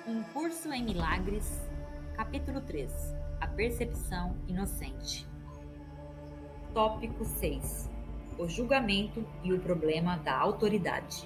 Um Curso em Milagres, capítulo 3. A percepção inocente. Tópico 6. O julgamento e o problema da autoridade.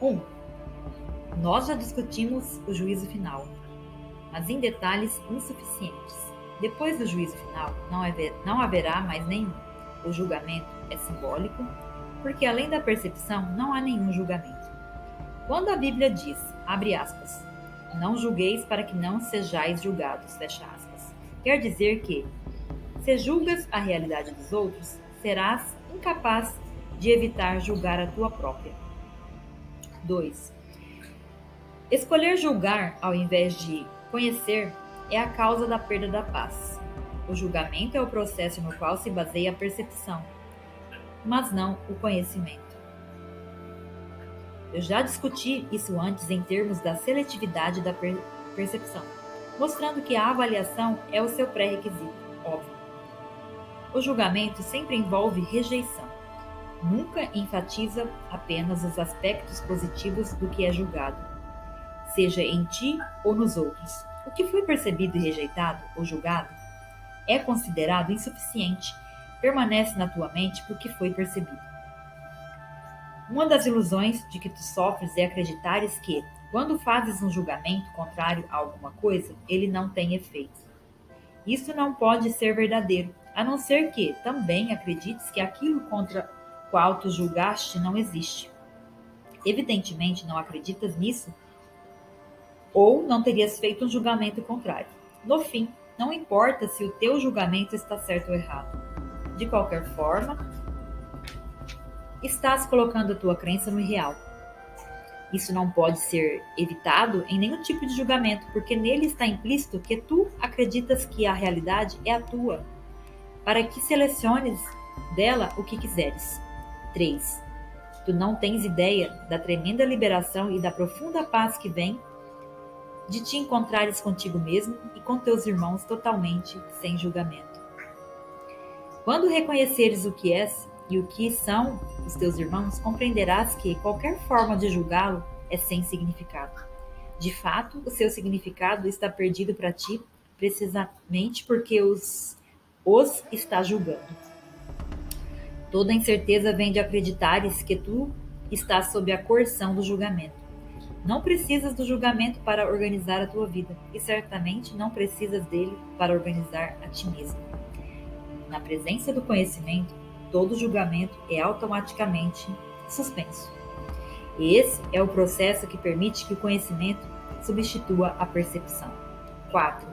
1. Nós já discutimos o juízo final, mas em detalhes insuficientes. Depois do juízo final, não haverá mais nenhum. O julgamento é simbólico, porque além da percepção, não há nenhum julgamento. Quando a Bíblia diz, abre aspas, não julgueis para que não sejais julgados, fecha aspas, quer dizer que, se julgas a realidade dos outros, serás incapaz de evitar julgar a tua própria. 2. Escolher julgar ao invés de conhecer é a causa da perda da paz. O julgamento é o processo no qual se baseia a percepção, mas não o conhecimento. Eu já discuti isso antes em termos da seletividade da percepção, mostrando que a avaliação é o seu pré-requisito, óbvio. O julgamento sempre envolve rejeição. Nunca enfatiza apenas os aspectos positivos do que é julgado, seja em ti ou nos outros. O que foi percebido e rejeitado ou julgado é considerado insuficiente, permanece na tua mente porque foi percebido. Uma das ilusões de que tu sofres é acreditares que, quando fazes um julgamento contrário a alguma coisa, ele não tem efeito. Isso não pode ser verdadeiro, a não ser que também acredites que aquilo contra o qual tu julgaste não existe. Evidentemente não acreditas nisso, ou não terias feito um julgamento contrário. No fim, não importa se o teu julgamento está certo ou errado. De qualquer forma, estás colocando a tua crença no irreal. Isso não pode ser evitado em nenhum tipo de julgamento, porque nele está implícito que tu acreditas que a realidade é a tua, para que seleciones dela o que quiseres. 3. Tu não tens ideia da tremenda liberação e da profunda paz que vem de te encontrares contigo mesmo e com teus irmãos totalmente sem julgamento. Quando reconheceres o que és e o que são os teus irmãos, compreenderás que qualquer forma de julgá-lo é sem significado. De fato, o seu significado está perdido para ti, precisamente porque os está julgando. Toda incerteza vem de acreditares que tu estás sob a coerção do julgamento. Não precisas do julgamento para organizar a tua vida, e certamente não precisas dele para organizar a ti mesmo. Na presença do conhecimento, todo julgamento é automaticamente suspenso. Esse é o processo que permite que o conhecimento substitua a percepção. 4.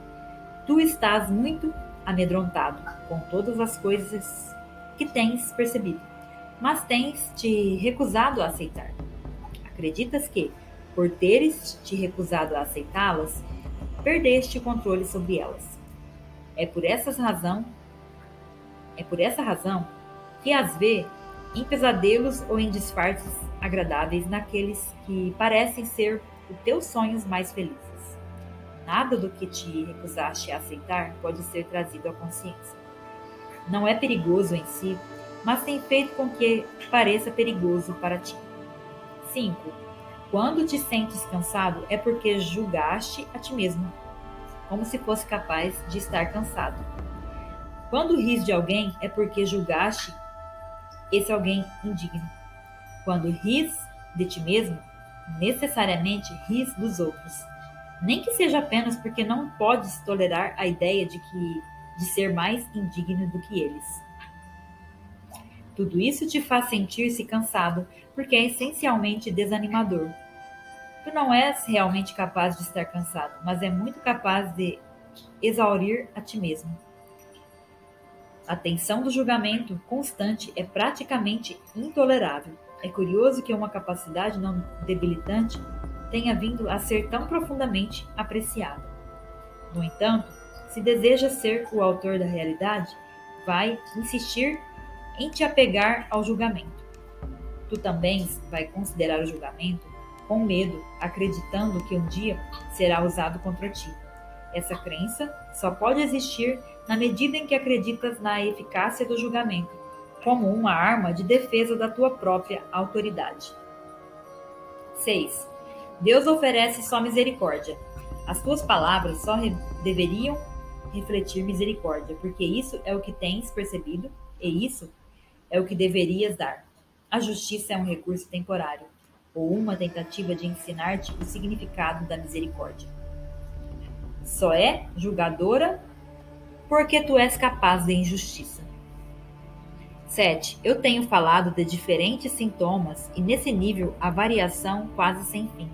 Tu estás muito amedrontado com todas as coisas que tens percebido, mas tens te recusado a aceitar. Acreditas que, por teres te recusado a aceitá-las, perdeste o controle sobre elas. É por essa razão que as vê em pesadelos ou em disfarces agradáveis naqueles que parecem ser os teus sonhos mais felizes. Nada do que te recusaste a aceitar pode ser trazido à consciência. Não é perigoso em si, mas tem feito com que pareça perigoso para ti. 5. Quando te sentes cansado é porque julgaste a ti mesmo, como se fosse capaz de estar cansado. Quando ris de alguém é porque julgaste esse alguém indigno. Quando ris de ti mesmo, necessariamente ris dos outros. Nem que seja apenas porque não podes tolerar a ideia de ser mais indigno do que eles. Tudo isso te faz sentir-se cansado, porque é essencialmente desanimador. Tu não és realmente capaz de estar cansado, mas é muito capaz de exaurir a ti mesmo. A tensão do julgamento constante é praticamente intolerável. É curioso que uma capacidade não debilitante tenha vindo a ser tão profundamente apreciada. No entanto, se deseja ser o autor da realidade, vai insistir em te apegar ao julgamento. Tu também vai considerar o julgamento com medo, acreditando que um dia será usado contra ti. Essa crença só pode existir na medida em que acreditas na eficácia do julgamento, como uma arma de defesa da tua própria autoridade. 6. Deus oferece só misericórdia. As tuas palavras só deveriam refletir misericórdia, porque isso é o que tens percebido e isso é o que deverias dar. A justiça é um recurso temporário, ou uma tentativa de ensinar-te o significado da misericórdia. Só é julgadora porque tu és capaz de injustiça. 7. Eu tenho falado de diferentes sintomas e nesse nível a variação quase sem fim.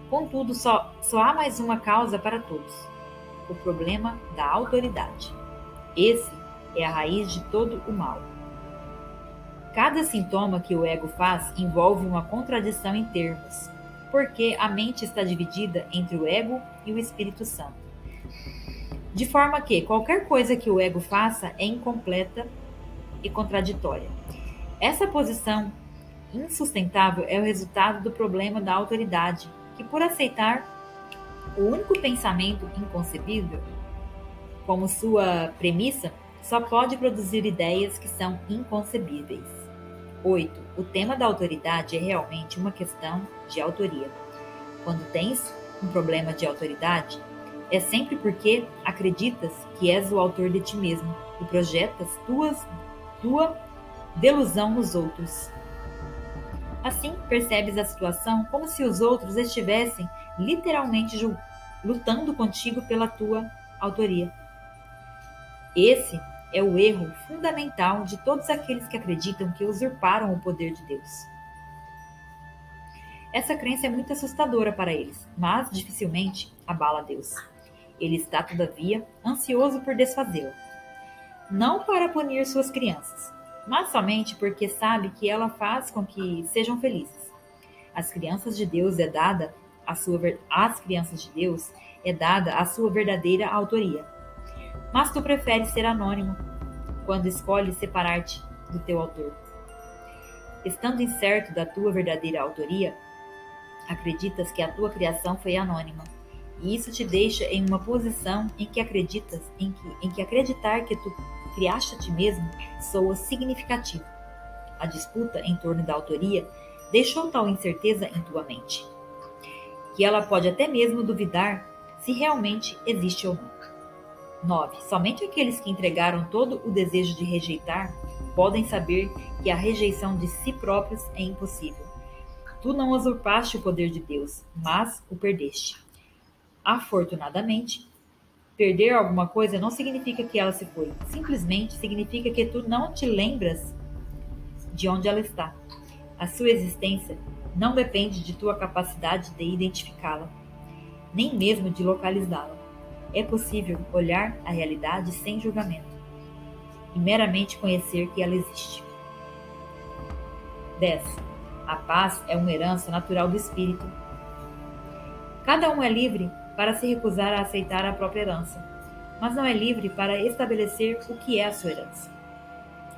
Contudo, só há mais uma causa para todos: o problema da autoridade. Esse é a raiz de todo o mal. Cada sintoma que o ego faz envolve uma contradição em termos, porque a mente está dividida entre o ego e o Espírito Santo. De forma que qualquer coisa que o ego faça é incompleta e contraditória. Essa posição insustentável é o resultado do problema da autoridade, que por aceitar o único pensamento inconcebível como sua premissa, só pode produzir ideias que são inconcebíveis. 8. O tema da autoridade é realmente uma questão de autoria. Quando tens um problema de autoridade, é sempre porque acreditas que és o autor de ti mesmo e projetas tua delusão nos outros. Assim, percebes a situação como se os outros estivessem literalmente lutando contigo pela tua autoria. Esse é o erro fundamental de todos aqueles que acreditam que usurparam o poder de Deus. Essa crença é muito assustadora para eles, mas dificilmente abala Deus. Ele está, todavia, ansioso por desfazê-la. Não para punir suas crianças, mas somente porque sabe que ela faz com que sejam felizes. Às crianças de Deus é dada a sua verdadeira autoria. Mas tu preferes ser anônimo quando escolhes separar-te do teu autor. Estando incerto da tua verdadeira autoria, acreditas que a tua criação foi anônima, e isso te deixa em uma posição em que acreditar que tu criaste a ti mesmo soa significativo. A disputa em torno da autoria deixou tal incerteza em tua mente, que ela pode até mesmo duvidar se realmente existe ou não. 9. Somente aqueles que entregaram todo o desejo de rejeitar podem saber que a rejeição de si próprios é impossível. Tu não usurpaste o poder de Deus, mas o perdeste. Afortunadamente, perder alguma coisa não significa que ela se foi. Simplesmente significa que tu não te lembras de onde ela está. A sua existência não depende de tua capacidade de identificá-la, nem mesmo de localizá-la. É possível olhar a realidade sem julgamento e meramente conhecer que ela existe. 10. A paz é uma herança natural do espírito. Cada um é livre para se recusar a aceitar a própria herança, mas não é livre para estabelecer o que é a sua herança.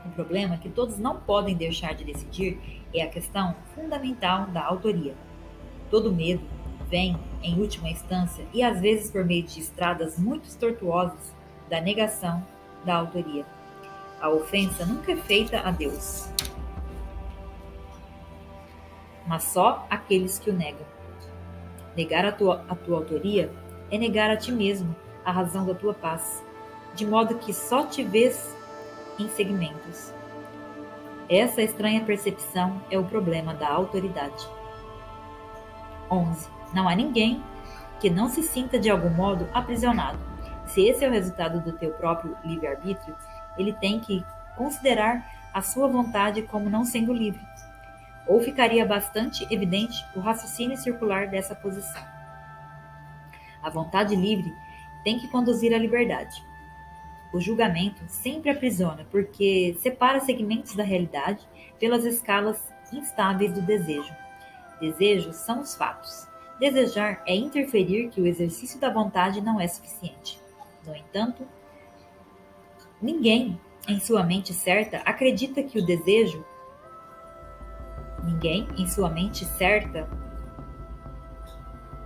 O problema que todos não podem deixar de decidir é a questão fundamental da autoria. Todo medo vem, em última instância, e às vezes por meio de estradas muito tortuosas, da negação da autoria. A ofensa nunca é feita a Deus, mas só àqueles que o negam. Negar a tua autoria é negar a ti mesmo a razão da tua paz, de modo que só te vês em segmentos. Essa estranha percepção é o problema da autoridade. 11. Não há ninguém que não se sinta de algum modo aprisionado. Se esse é o resultado do teu próprio livre-arbítrio, ele tem que considerar a sua vontade como não sendo livre. Ou ficaria bastante evidente o raciocínio circular dessa posição. A vontade livre tem que conduzir à liberdade. O julgamento sempre aprisiona, porque separa segmentos da realidade pelas escalas instáveis do desejo. Desejos são os fatos. Desejar é interferir que o exercício da vontade não é suficiente. No entanto, ninguém em sua mente certa acredita que o desejo Ninguém, em sua mente certa,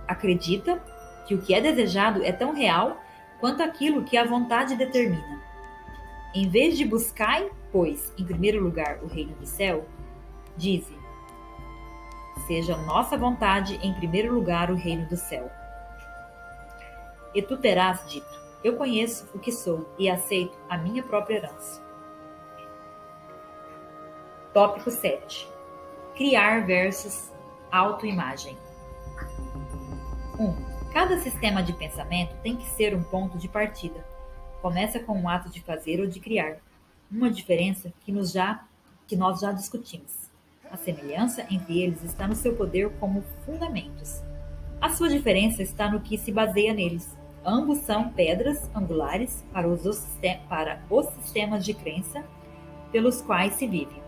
acredita que o que é desejado é tão real quanto aquilo que a vontade determina. Em vez de buscai, pois, em primeiro lugar o reino do céu, dize, seja nossa vontade em primeiro lugar o reino do céu. E tu terás dito: eu conheço o que sou e aceito a minha própria herança. Tópico 7. Criar versus autoimagem. 1. Cada sistema de pensamento tem que ser um ponto de partida. Começa com um ato de fazer ou de criar. Uma diferença que nós já discutimos. A semelhança entre eles está no seu poder como fundamentos. A sua diferença está no que se baseia neles. Ambos são pedras angulares para os sistemas de crença pelos quais se vive.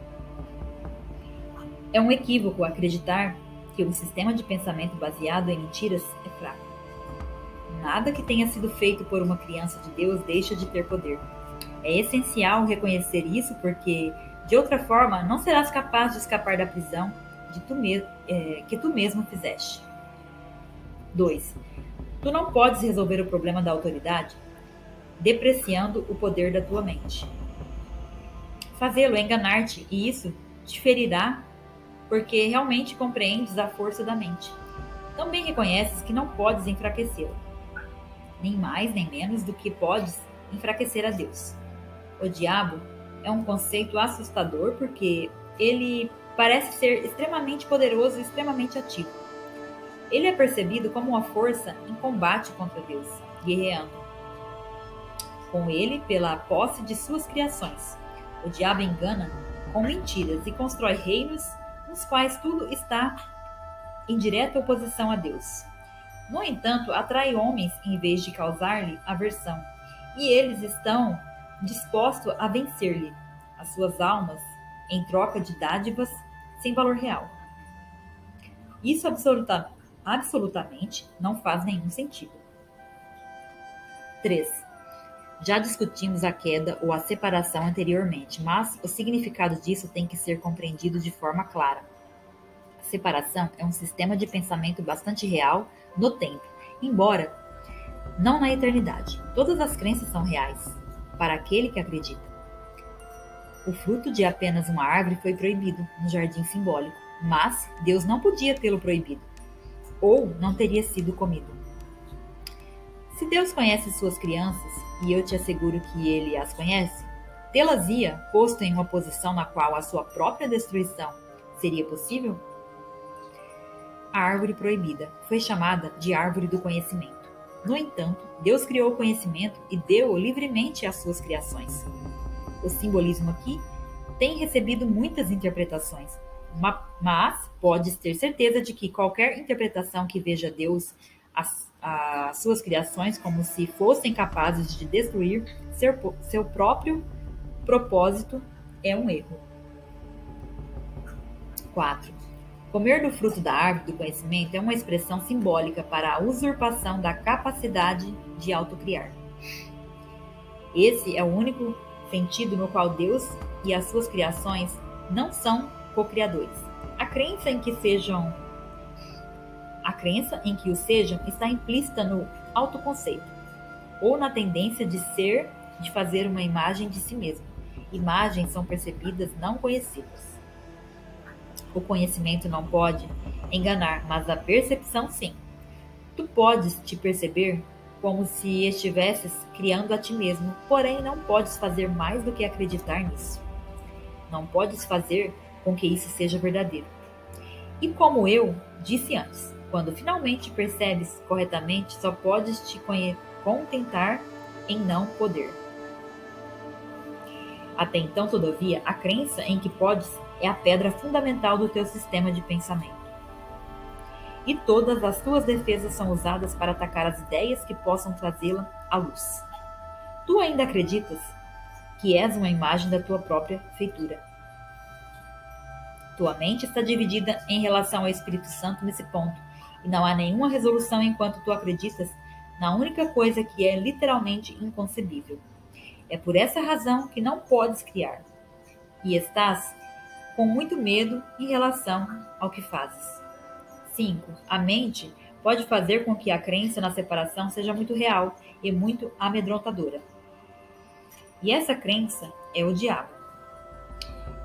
É um equívoco acreditar que o sistema de pensamento baseado em mentiras é fraco. Nada que tenha sido feito por uma criança de Deus deixa de ter poder. É essencial reconhecer isso porque, de outra forma, não serás capaz de escapar da prisão que tu mesmo fizeste. 2. Tu não podes resolver o problema da autoridade depreciando o poder da tua mente. Fazê-lo é enganar-te e isso te ferirá porque realmente compreendes a força da mente. Também reconheces que não podes enfraquecê-la, nem mais nem menos do que podes enfraquecer a Deus. O diabo é um conceito assustador porque ele parece ser extremamente poderoso e extremamente ativo. Ele é percebido como uma força em combate contra Deus, guerreando com ele pela posse de suas criações. O diabo engana com mentiras e constrói reinos nos quais tudo está em direta oposição a Deus. No entanto, atrai homens em vez de causar-lhe aversão, e eles estão dispostos a vencer-lhe as suas almas em troca de dádivas sem valor real. Isso absolutamente não faz nenhum sentido. 3. Já discutimos a queda ou a separação anteriormente, mas o significado disso tem que ser compreendido de forma clara. A separação é um sistema de pensamento bastante real no tempo, embora não na eternidade. Todas as crenças são reais para aquele que acredita. O fruto de apenas uma árvore foi proibido no jardim simbólico, mas Deus não podia tê-lo proibido, ou não teria sido comido. Se Deus conhece suas crianças, e eu te asseguro que Ele as conhece, tê-las-ia posto em uma posição na qual a sua própria destruição seria possível? A árvore proibida foi chamada de árvore do conhecimento. No entanto, Deus criou o conhecimento e deu-o livremente às suas criações. O simbolismo aqui tem recebido muitas interpretações, mas podes ter certeza de que qualquer interpretação que veja Deus as suas criações como se fossem capazes de destruir seu próprio propósito é um erro. 4. Comer do fruto da árvore do conhecimento é uma expressão simbólica para a usurpação da capacidade de autocriar. Esse é o único sentido no qual Deus e as suas criações não são co-criadores. A crença em que o sejam está implícita no autoconceito, ou na tendência de fazer uma imagem de si mesmo. Imagens são percebidas, não conhecidas. O conhecimento não pode enganar, mas a percepção sim. Tu podes te perceber como se estivesses criando a ti mesmo, porém não podes fazer mais do que acreditar nisso. Não podes fazer com que isso seja verdadeiro. E como eu disse antes, quando finalmente percebes corretamente, só podes te contentar em não poder. Até então, todavia, a crença em que podes é a pedra fundamental do teu sistema de pensamento. E todas as tuas defesas são usadas para atacar as ideias que possam trazê-la à luz. Tu ainda acreditas que és uma imagem da tua própria feitura. Tua mente está dividida em relação ao Espírito Santo nesse ponto, e não há nenhuma resolução enquanto tu acreditas na única coisa que é literalmente inconcebível. É por essa razão que não podes criar, e estás com muito medo em relação ao que fazes. 5. A mente pode fazer com que a crença na separação seja muito real e muito amedrontadora. E essa crença é o diabo.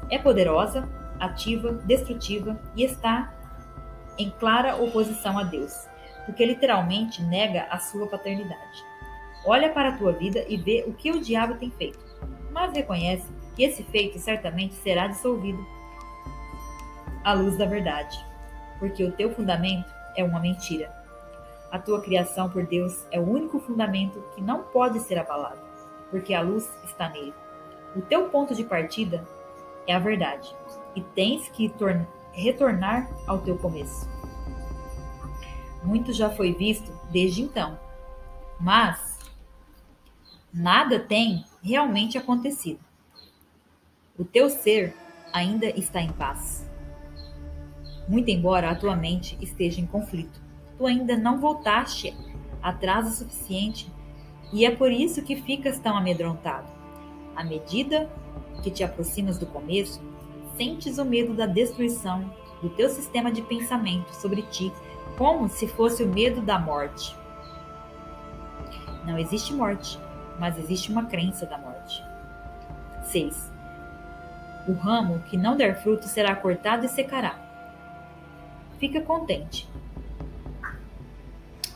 É poderosa, ativa, destrutiva e está em clara oposição a Deus, porque literalmente nega a sua paternidade. Olha para a tua vida e vê o que o diabo tem feito, mas reconhece que esse feito certamente será dissolvido à luz da verdade, porque o teu fundamento é uma mentira. A tua criação por Deus é o único fundamento que não pode ser abalado, porque a luz está nele. O teu ponto de partida é a verdade, e tens que retornar ao teu começo. Muito já foi visto desde então, mas nada tem realmente acontecido. O teu ser ainda está em paz. Muito embora a tua mente esteja em conflito, tu ainda não voltaste atrás o suficiente e é por isso que ficas tão amedrontado. À medida que te aproximas do começo, sentes o medo da destruição do teu sistema de pensamento sobre ti, como se fosse o medo da morte. Não existe morte, mas existe uma crença da morte. 6. O ramo que não der fruto será cortado e secará. Fica contente.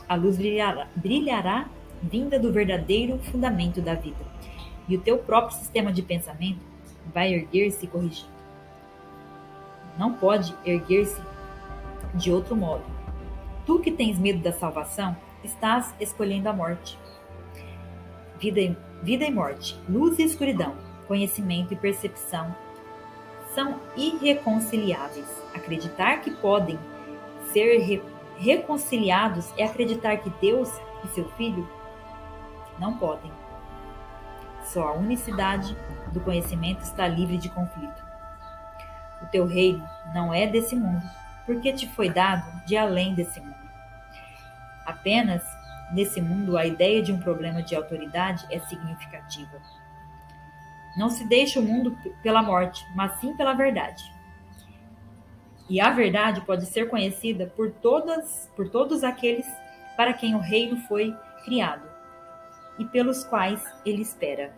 A luz brilhará vinda do verdadeiro fundamento da vida, e o teu próprio sistema de pensamento vai erguer-se corrigido. Não pode erguer-se de outro modo. Tu que tens medo da salvação, estás escolhendo a morte. Vida e morte, luz e escuridão, conhecimento e percepção são irreconciliáveis. Acreditar que podem ser reconciliados é acreditar que Deus e seu Filho não podem. Só a unicidade do conhecimento está livre de conflito. O teu reino não é desse mundo, porque te foi dado de além desse mundo. Apenas nesse mundo a ideia de um problema de autoridade é significativa. Não se deixa o mundo pela morte, mas sim pela verdade. E a verdade pode ser conhecida por todos aqueles para quem o reino foi criado e pelos quais ele espera.